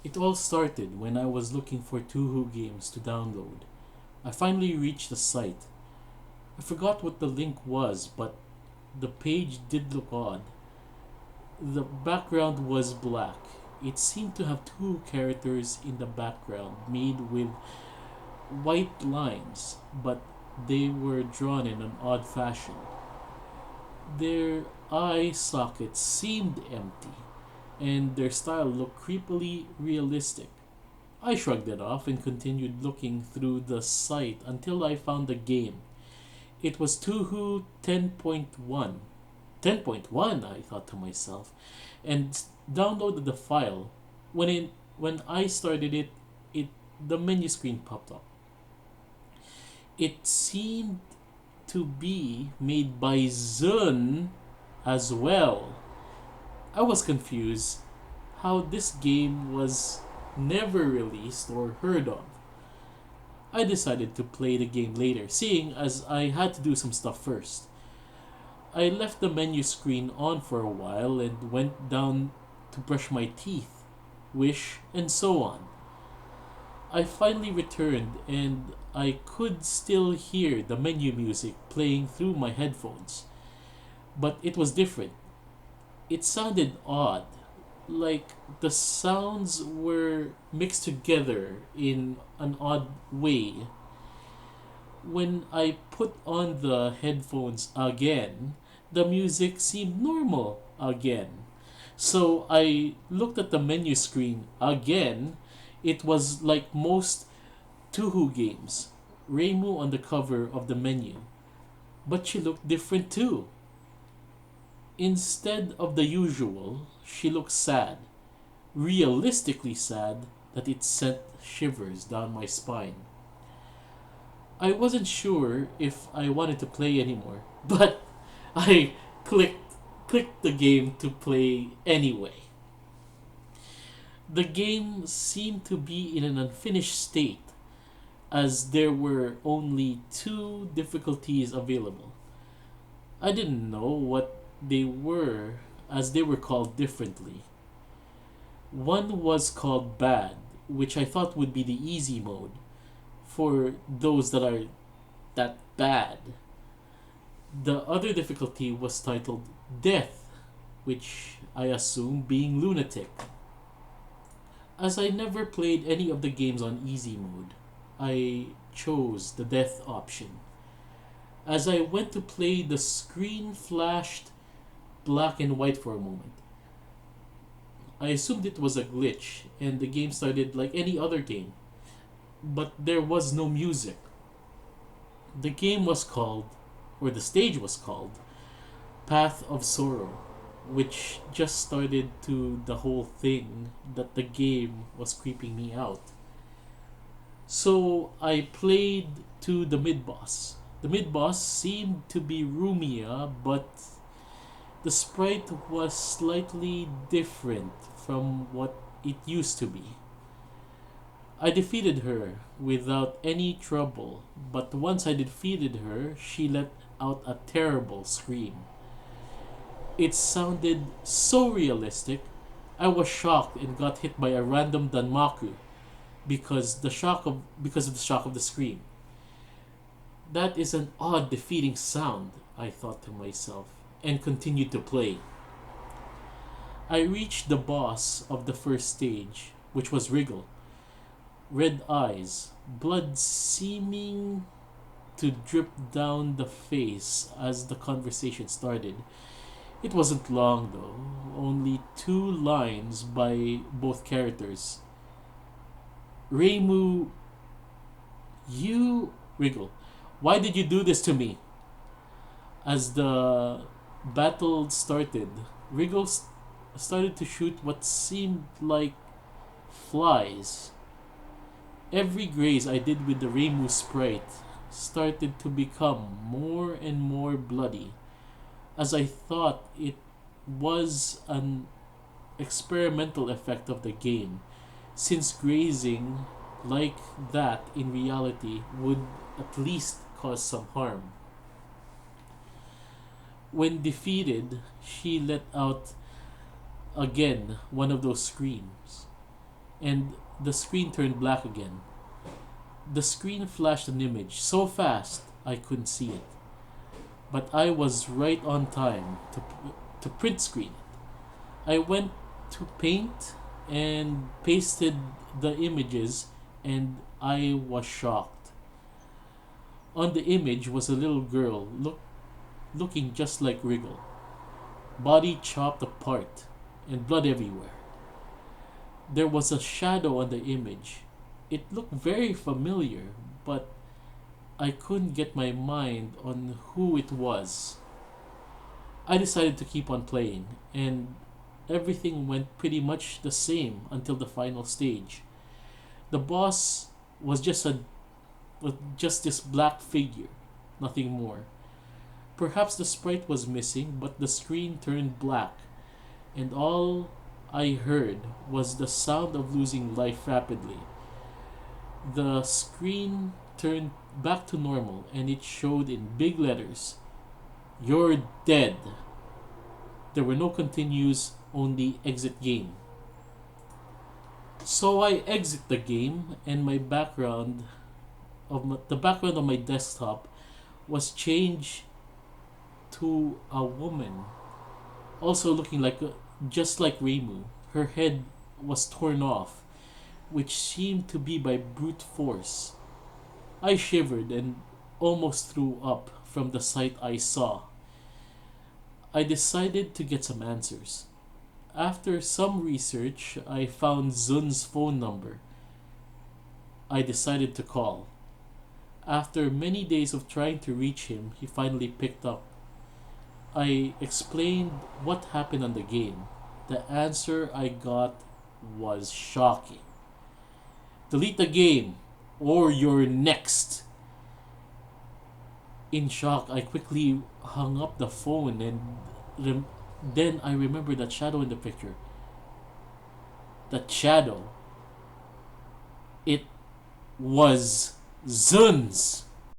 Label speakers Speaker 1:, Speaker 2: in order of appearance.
Speaker 1: It all started when I was looking for Touhou games to download. I finally reached the site. I forgot what the link was, but the page did look odd. The background was black. It seemed to have two characters in the background made with white lines, but they were drawn in an odd fashion. Their eye sockets seemed empty, and their style looked creepily realistic. I shrugged it off and continued looking through the site until I found the game. It was Touhou 10.1. 10.1, I thought to myself, and downloaded the file. When I started it the menu screen popped up. It seemed to be made by Zun as well. I was confused how this game was never released or heard of. I decided to play the game later, seeing as I had to do some stuff first. I left the menu screen on for a while and went down to brush my teeth, wish, and so on. I finally returned and I could still hear the menu music playing through my headphones. But it was different. It sounded odd, like the sounds were mixed together in an odd way. When I put on the headphones again, the music seemed normal again. So I looked at the menu screen again. It was like most Touhou games. Reimu on the cover of the menu. But she looked different too. Instead of the usual, she looked sad. Realistically sad that it sent shivers down my spine. I wasn't sure if I wanted to play anymore, but I clicked the game to play anyway. The game seemed to be in an unfinished state as there were only two difficulties available. I didn't know what they were as they were called differently. One was called bad, which I thought would be the easy mode for those that are that bad. The other difficulty was titled death, which I assume being lunatic. As I never played any of the games on easy mode, I chose the death option. As I went to play, the screen flashed black and white for a moment. I assumed it was a glitch and the game started like any other game, but there was no music. The game was called, or the stage was called, Path of Sorrow, which just started to the whole thing that the game was creeping me out. So I played to the mid boss. The mid boss seemed to be Rumia, but the sprite was slightly different from what it used to be. I defeated her without any trouble, but once I defeated her, she let out a terrible scream. It sounded so realistic, I was shocked and got hit by a random Danmaku because of the shock of the scream. That is an odd defeating sound, I thought to myself, and continued to play. I reached the boss of the first stage, which was Wriggle. Red eyes, blood seeming to drip down the face as the conversation started. It wasn't long though, only two lines by both characters. Reimu, you. Wriggle, why did you do this to me? As the battle started, Wriggle started to shoot what seemed like flies. Every graze I did with the Reimu sprite started to become more and more bloody, as I thought it was an experimental effect of the game, since grazing like that in reality would at least cause some harm. When defeated, she let out again one of those screams. and the screen turned black again. The screen flashed an image so fast I couldn't see it, but I was right on time to print screen it. I went to paint and pasted the images, and I was shocked. On the image was a little girl looking just like Wriggle, body chopped apart and blood everywhere. There was a shadow on the image. It looked very familiar, but I couldn't get my mind on who it was. I decided to keep on playing, and everything went pretty much the same until the final stage. The boss was just this black figure, nothing more. Perhaps the sprite was missing, but the screen turned black, and all I heard was the sound of losing life rapidly. The screen turned back to normal, and it showed in big letters, "You're dead." There were no continues, only exit game. So I exit the game, and the background of my desktop was changed to a woman, also looking just like Reimu. Her head was torn off, which seemed to be by brute force. I shivered and almost threw up from the sight I saw. I decided to get some answers. After some research, I found Zun's phone number. I decided to call. After many days of trying to reach him, he finally picked up. I explained what happened on the game. The answer I got was shocking. "Delete the game, or you're next." In shock, I quickly hung up the phone, and then I remembered that shadow in the picture. That shadow. It was Zun's.